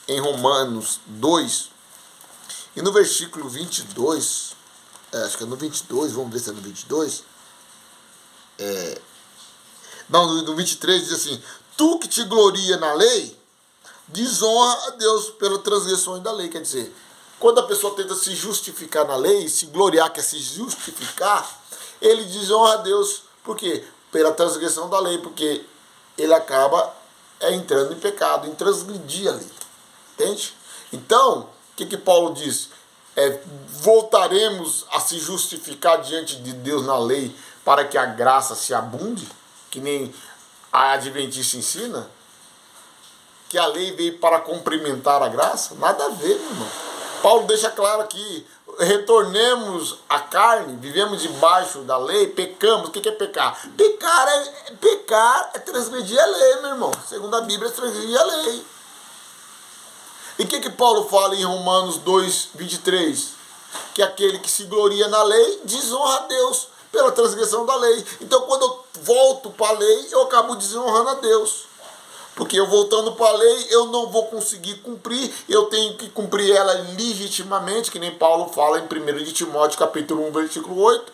em Romanos 2, e no versículo 22, acho que é no 22, vamos ver se é no 22, não, no 23 diz assim: tu que te gloria na lei, desonra a Deus pelas transgressões da lei. Quer dizer, quando a pessoa tenta se justificar na lei, se gloriar, quer se justificar, ele desonra a Deus. Por quê? Pela transgressão da lei, porque ele acaba entrando em pecado, em transgredir a lei. Entende? Então, o que Paulo diz? Voltaremos a se justificar diante de Deus na lei para que a graça se abunde, que nem a Adventista ensina, que a lei veio para cumprimentar a graça? Nada a ver, meu irmão. Paulo deixa claro aqui: retornemos à carne, vivemos debaixo da lei, pecamos. O que é pecar? Pecar é transgredir a lei, meu irmão. Segundo a Bíblia, é transgredir a lei. E o que Paulo fala em Romanos 2, 23? Que aquele que se gloria na lei desonra a Deus pela transgressão da lei. Então, quando eu volto para a lei, eu acabo desonrando a Deus. Porque eu voltando para a lei, eu não vou conseguir cumprir, eu tenho que cumprir ela legitimamente, que nem Paulo fala em 1 de Timóteo, capítulo 1, versículo 8,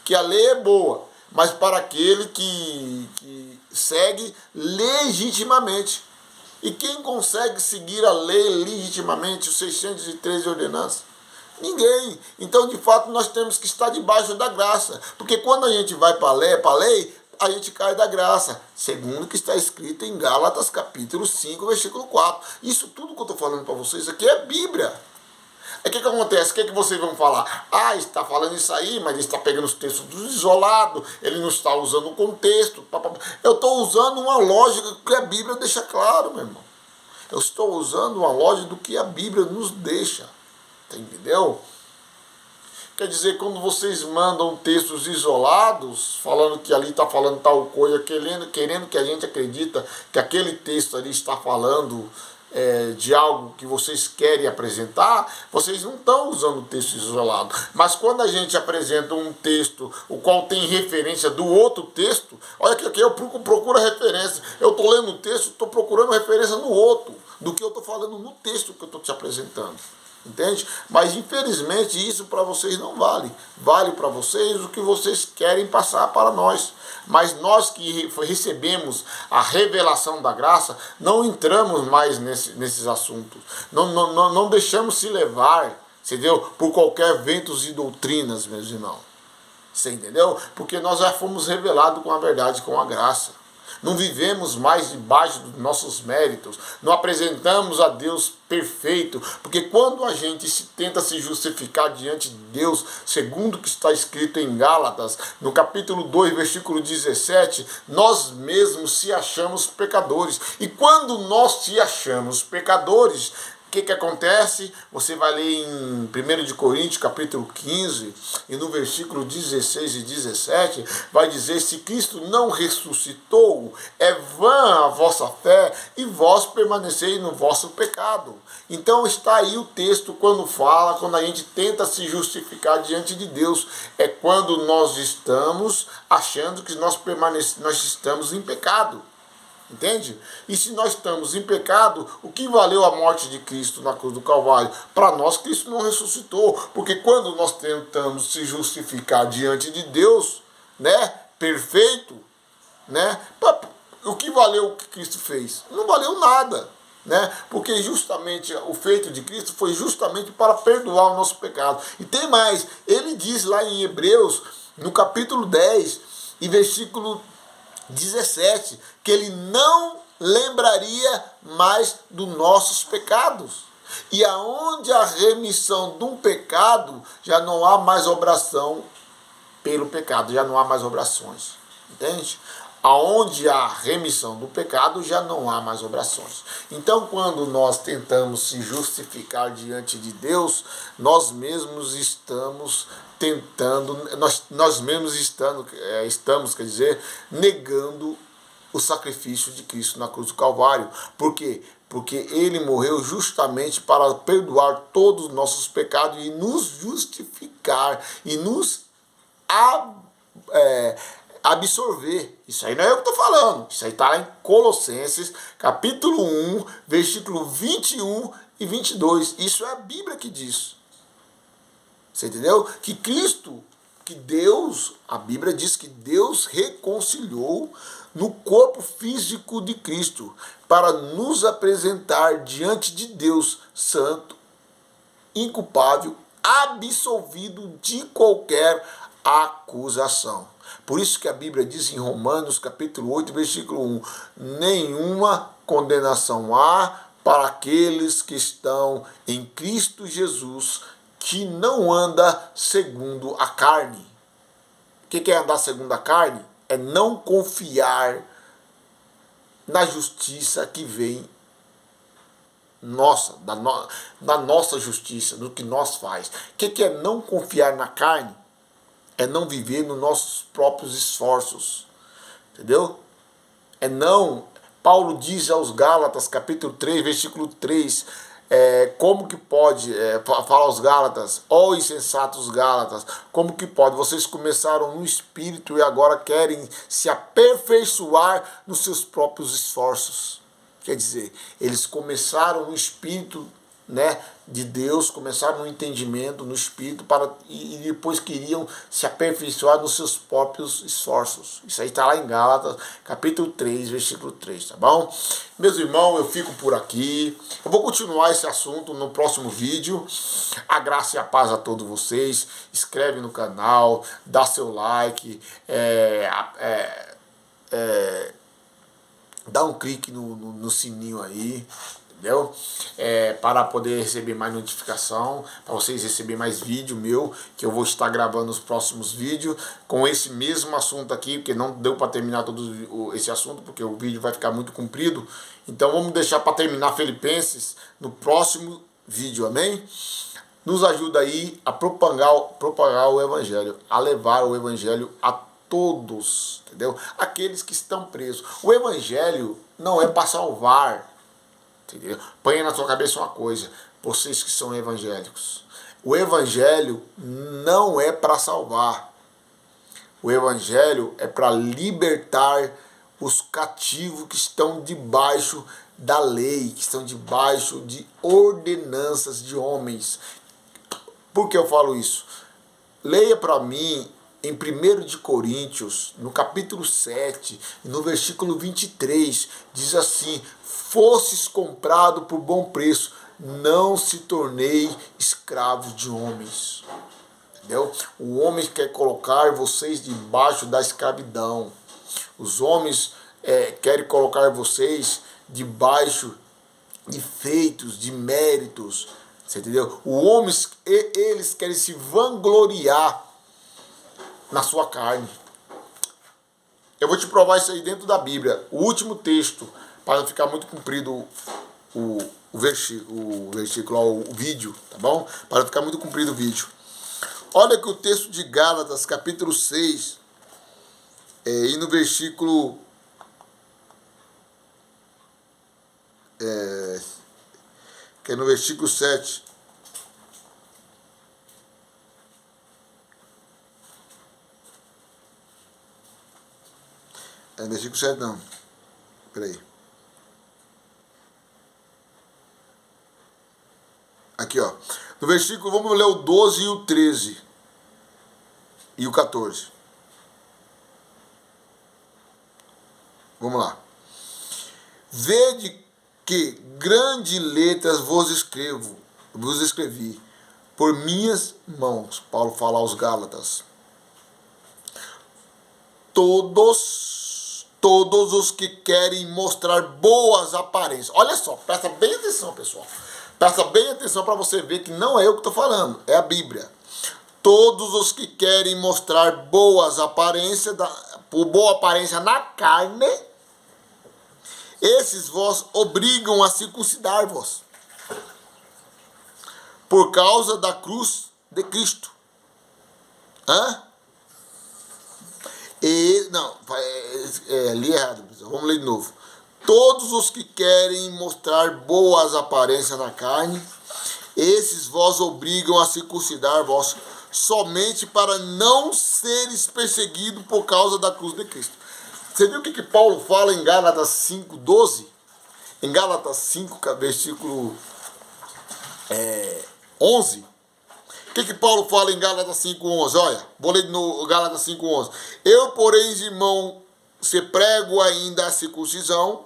que a lei é boa, mas para aquele que segue legitimamente. E quem consegue seguir a lei legitimamente, os 613 ordenanças? Ninguém. Então, de fato, nós temos que estar debaixo da graça. Porque quando a gente vai para a lei, a gente cai da graça. Segundo o que está escrito em Gálatas, capítulo 5, versículo 4. Isso tudo que eu estou falando para vocês aqui é Bíblia. Aí o que acontece? O que vocês vão falar? Está falando isso aí, mas ele está pegando os textos dos isolados, ele não está usando o contexto. Eu estou usando uma lógica que a Bíblia deixa claro, meu irmão. Eu estou usando uma lógica do que a Bíblia nos deixa. Entendeu? Quer dizer, quando vocês mandam textos isolados, falando que ali está falando tal coisa, querendo que a gente acredita que aquele texto ali está falando de algo que vocês querem apresentar, vocês não estão usando o texto isolado. Mas quando a gente apresenta um texto, o qual tem referência do outro texto, olha que aqui eu procuro a referência. Eu estou lendo o texto, estou procurando referência no outro, do que eu estou falando no texto que eu estou te apresentando. Entende? Mas infelizmente isso para vocês não vale. Vale para vocês o que vocês querem passar para nós. Mas nós que recebemos a revelação da graça, não entramos mais nesses assuntos. Não deixamos se levar, entendeu? Por qualquer ventos e doutrinas, meus irmãos. Você entendeu? Porque nós já fomos revelados com a verdade, com a graça. Não vivemos mais debaixo dos nossos méritos, não apresentamos a Deus perfeito, porque quando a gente tenta se justificar diante de Deus, segundo o que está escrito em Gálatas, no capítulo 2, versículo 17, nós mesmos se achamos pecadores. E quando nós se achamos pecadores, o que acontece? Você vai ler em 1 de Coríntios, capítulo 15, e no versículo 16 e 17, vai dizer: se Cristo não ressuscitou, é vã a vossa fé, e vós permaneceis no vosso pecado. Então está aí o texto quando a gente tenta se justificar diante de Deus. É quando nós estamos achando que nós estamos em pecado. Entende? E se nós estamos em pecado, o que valeu a morte de Cristo na cruz do Calvário? Para nós, Cristo não ressuscitou. Porque quando nós tentamos se justificar diante de Deus, né, perfeito, né, o que valeu o que Cristo fez? Não valeu nada. Né? Porque justamente o feito de Cristo foi justamente para perdoar o nosso pecado. E tem mais, ele diz lá em Hebreus, no capítulo 10, e versículo 17, que ele não lembraria mais dos nossos pecados. E aonde a remissão de um pecado, já não há mais obração pelo pecado, já não há mais obrações. Entende? Aonde há remissão do pecado, já não há mais obrações. Então, quando nós tentamos se justificar diante de Deus, nós mesmos estamos quer dizer, negando o sacrifício de Cristo na cruz do Calvário. Por quê? Porque ele morreu justamente para perdoar todos os nossos pecados e nos justificar e nos absorver. Isso aí não é eu que estou falando. Isso aí está lá em Colossenses, capítulo 1, versículo 21 e 22. Isso é a Bíblia que diz. Você entendeu? Que Cristo, que Deus, a Bíblia diz que Deus reconciliou no corpo físico de Cristo para nos apresentar diante de Deus santo, inculpável, absolvido de qualquer acusação. Por isso que a Bíblia diz em Romanos capítulo 8, versículo 1, nenhuma condenação há para aqueles que estão em Cristo Jesus, que não anda segundo a carne. O que é andar segundo a carne? É não confiar na justiça que vem nossa, da nossa justiça, do que nós faz. O que é não confiar na carne? É não viver nos nossos próprios esforços. Entendeu? É não... Paulo diz aos Gálatas, capítulo 3, versículo 3, como que pode, fala aos Gálatas, ó insensatos Gálatas, como que pode? Vocês começaram no Espírito e agora querem se aperfeiçoar nos seus próprios esforços. Quer dizer, eles começaram no Espírito, né, de Deus, começaram no entendimento, no Espírito, e depois queriam se aperfeiçoar nos seus próprios esforços. Isso aí está lá em Gálatas, capítulo 3, versículo 3, tá bom? Meus irmãos, eu fico por aqui. Eu vou continuar esse assunto no próximo vídeo. A graça e a paz a todos vocês. Inscreve no canal, dá seu like, dá um clique no sininho aí, entendeu? Para poder receber mais notificação, para vocês receberem mais vídeo meu, que eu vou estar gravando os próximos vídeos com esse mesmo assunto aqui, porque não deu para terminar todo esse assunto, porque o vídeo vai ficar muito comprido. Então vamos deixar para terminar Filipenses no próximo vídeo, amém? Nos ajuda aí a propagar o Evangelho, a levar o Evangelho a todos, entendeu? Aqueles que estão presos. O Evangelho não é para salvar, entendeu? Põe na sua cabeça uma coisa, vocês que são evangélicos. O Evangelho não é para salvar. O Evangelho é para libertar os cativos que estão debaixo da lei, que estão debaixo de ordenanças de homens. Por que eu falo isso? Leia para mim em 1 de Coríntios, no capítulo 7, no versículo 23, diz assim: fosses comprado por bom preço, não se tornei escravo de homens. Entendeu? O homem quer colocar vocês debaixo da escravidão. Os homens querem colocar vocês debaixo de feitos, de méritos. Você entendeu? Os homens, eles querem se vangloriar na sua carne. Eu vou te provar isso aí dentro da Bíblia. O último texto, para não ficar muito comprido o vídeo, tá bom? Para não ficar muito comprido o vídeo. Olha que o texto de Gálatas, capítulo 6, e no versículo... que é no versículo 7. Versículo 7 não. Peraí. Aqui, ó. No versículo, vamos ler o 12 e o 13. E o 14. Vamos lá. Vede que grandes letras vos escrevi por minhas mãos. Paulo fala aos Gálatas. Todos os que querem mostrar boas aparências. Olha só, presta bem atenção, pessoal. Presta bem atenção para você ver que não é eu que estou falando, é a Bíblia. Todos os que querem mostrar boas aparências, por boa aparência na carne, esses vos obrigam a circuncidar-vos por causa da cruz de Cristo. Li errado, vamos ler de novo. Todos os que querem mostrar boas aparências na carne, esses vos obrigam a circuncidar-vos somente para não seres perseguido por causa da cruz de Cristo. Você viu o que Paulo fala em Gálatas 5:12? Em Gálatas 5, versículo 11. O que Paulo fala em Gálatas 5:11? Olha, vou ler no Gálatas 5:11. Eu, porém, irmão, se prego ainda a circuncisão,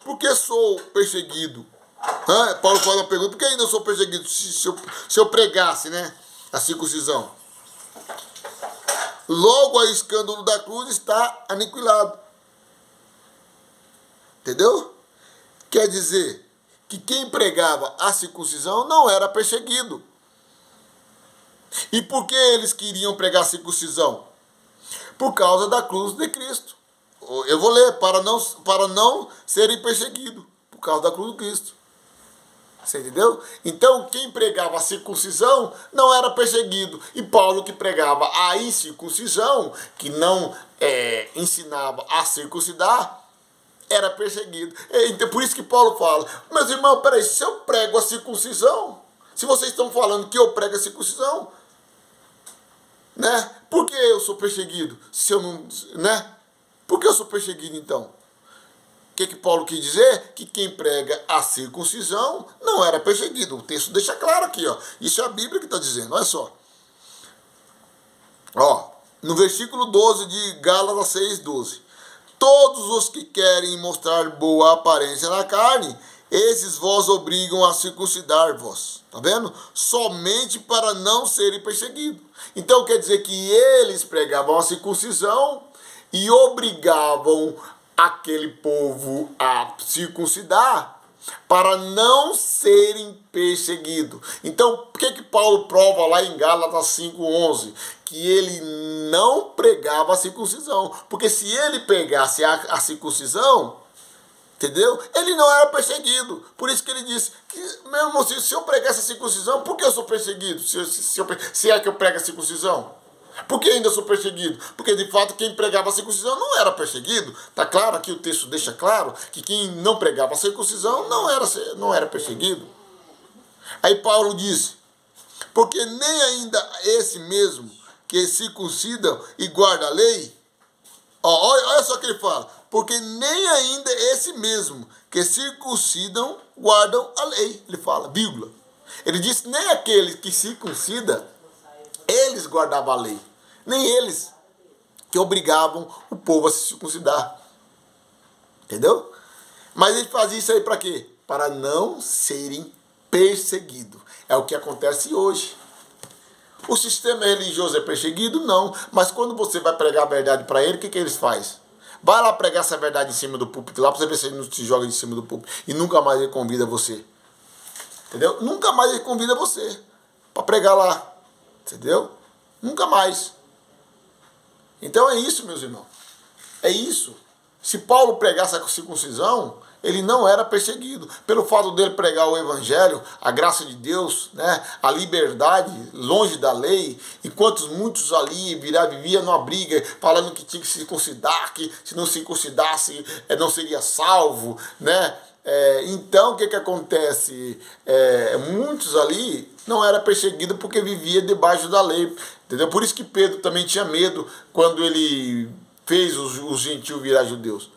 porque sou perseguido. Paulo faz uma pergunta: por que ainda sou perseguido? Se eu pregasse, né, a circuncisão. Logo, o escândalo da cruz está aniquilado. Entendeu? Quer dizer que quem pregava a circuncisão não era perseguido. E por que eles queriam pregar a circuncisão? Por causa da cruz de Cristo. Eu vou ler, para não serem perseguidos, por causa da cruz de Cristo. Você entendeu? Então, quem pregava a circuncisão não era perseguido. E Paulo, que pregava a incircuncisão, que não ensinava a circuncidar, era perseguido. Então, por isso que Paulo fala: meus irmãos, peraí, se eu prego a circuncisão, se vocês estão falando que eu prego a circuncisão, né? Por que eu sou perseguido? Se eu não, né? Por que eu sou perseguido então? O que Paulo quis dizer? Que quem prega a circuncisão não era perseguido. O texto deixa claro aqui, ó. Isso é a Bíblia que está dizendo, olha só. Ó, no versículo 12 de Gálatas 6:12. Todos os que querem mostrar boa aparência na carne, esses vos obrigam a circuncidar-vos. Tá vendo? Somente para não serem perseguidos. Então quer dizer que eles pregavam a circuncisão e obrigavam aquele povo a circuncidar para não serem perseguidos. Então, por que Paulo prova lá em Gálatas 5:11? Que ele não pregava a circuncisão. Porque se ele pregasse a circuncisão, entendeu? Ele não era perseguido. Por isso que ele disse que, meu irmão, se eu pregasse a circuncisão, por que eu sou perseguido? Se é que eu prego a circuncisão? Por que ainda sou perseguido? Porque de fato quem pregava a circuncisão não era perseguido. Está claro aqui, o texto deixa claro que quem não pregava a circuncisão não era perseguido. Aí Paulo diz: porque nem ainda esse mesmo que circuncidam e guarda a lei. Olha só o que ele fala: porque nem ainda esse mesmo que circuncidam guardam a lei. Ele fala, vírgula. Ele diz: nem aqueles que circuncidam, eles guardavam a lei. Nem eles que obrigavam o povo a se circuncidar. Entendeu? Mas ele fazia isso aí para quê? Para não serem perseguidos. É o que acontece hoje. O sistema religioso é perseguido? Não. Mas quando você vai pregar a verdade para ele, o que eles fazem? Vai lá pregar essa verdade em cima do púlpito lá para você ver se ele não se joga em cima do púlpito. E nunca mais ele convida você. Entendeu? Nunca mais ele convida você para pregar lá. Entendeu? Nunca mais. Então é isso, meus irmãos. É isso. Se Paulo pregasse a circuncisão, ele não era perseguido. Pelo fato dele pregar o evangelho, a graça de Deus, né, a liberdade, longe da lei, enquanto muitos ali viviam numa briga, falando que tinha que se circuncidar, que se não circuncidasse não seria salvo, né? Então o que acontece? Muitos ali não eram perseguidos porque vivia debaixo da lei. Entendeu? Por isso que Pedro também tinha medo quando ele fez os gentios virar judeus.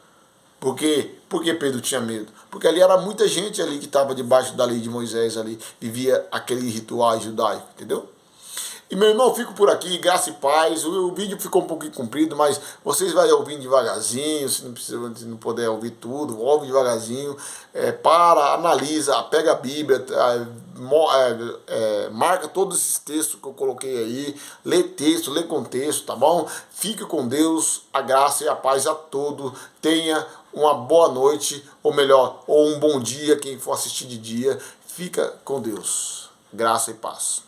Por quê? Por que Pedro tinha medo? Porque ali era muita gente ali que estava debaixo da lei de Moisés ali, vivia aquele ritual judaico, entendeu? E meu irmão, fico por aqui, graça e paz. O vídeo ficou um pouquinho comprido, mas vocês vão ouvindo devagarzinho, se não puder ouvir tudo, ouve devagarzinho, analisa, pega a Bíblia, marca todos esses textos que eu coloquei aí, lê texto, lê contexto, tá bom? Fique com Deus, a graça e a paz a todos. Tenha uma boa noite, ou melhor, ou um bom dia, quem for assistir de dia. Fica com Deus. Graça e paz.